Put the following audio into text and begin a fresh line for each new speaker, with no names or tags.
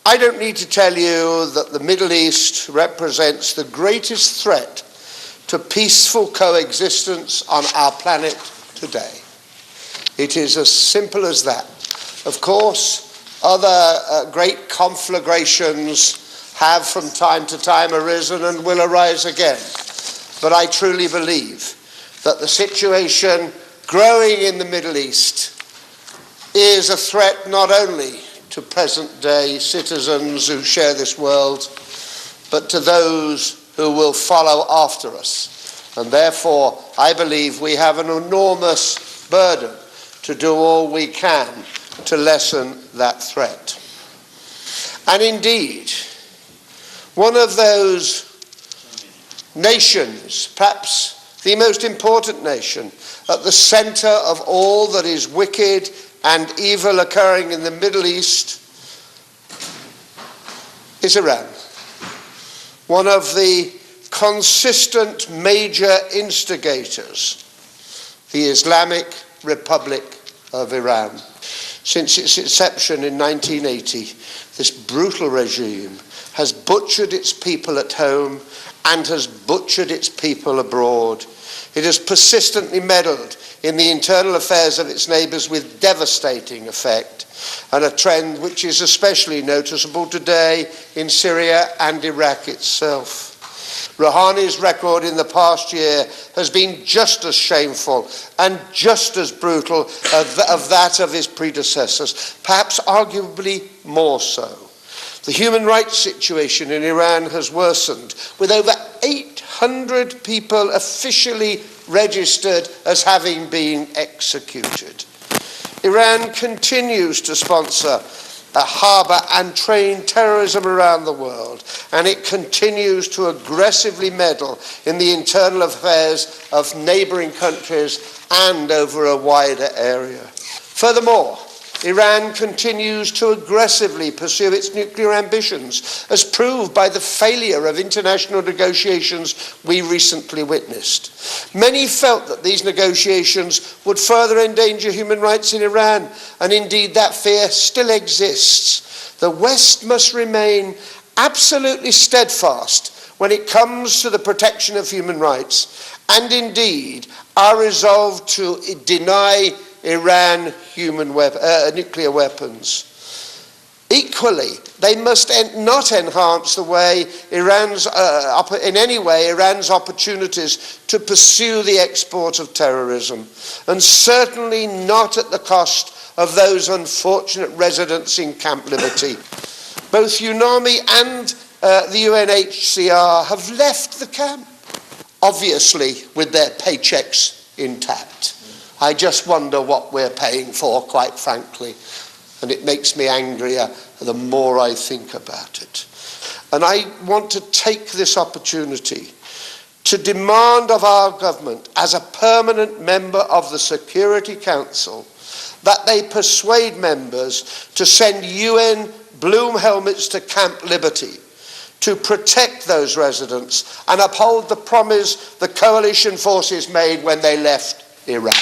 I don't need to tell you that the Middle East represents the greatest threat to peaceful coexistence on our planet today. It is as simple as that. Of course, other great conflagrations have from time to time arisen and will arise again. But I truly believe that the situation growing in the Middle East is a threat not only to present-day citizens who share this world, but to those who will follow after us. And therefore, I believe we have an enormous burden to do all we can to lessen that threat. And indeed, one of those nations, perhaps the most important nation, at the center of all that is wicked and evil occurring in the Middle East, is Iran. One of the consistent major instigators, the Islamic Republic of Iran. Since its inception in 1980, this brutal regime has butchered its people at home and has butchered its people abroad. It has persistently meddled in the internal affairs of its neighbours with devastating effect, and a trend which is especially noticeable today in Syria and Iraq itself. Rohani's record in the past year has been just as shameful and just as brutal of that of his predecessors, perhaps arguably more so. The human rights situation in Iran has worsened, with over 800 people officially registered as having been executed. Iran continues to sponsor, harbour and train terrorism around the world, and it continues to aggressively meddle in the internal affairs of neighbouring countries and over a wider area. Furthermore, Iran continues to aggressively pursue its nuclear ambitions, as proved by the failure of international negotiations we recently witnessed. Many felt that these negotiations would further endanger human rights in Iran, and indeed that fear still exists. The West must remain absolutely steadfast when it comes to the protection of human rights, and indeed our resolve to deny Iran nuclear weapons. Equally, they must not enhance the way in any way Iran's opportunities to pursue the export of terrorism, and certainly not at the cost of those unfortunate residents in Camp Liberty. Both UNAMI and the UNHCR have left the camp, obviously with their paychecks intact. I just wonder what we're paying for, quite frankly, and it makes me angrier the more I think about it. And I want to take this opportunity to demand of our government, as a permanent member of the Security Council, that they persuade members to send UN Bloom helmets to Camp Liberty to protect those residents and uphold the promise the coalition forces made when they left Iraq.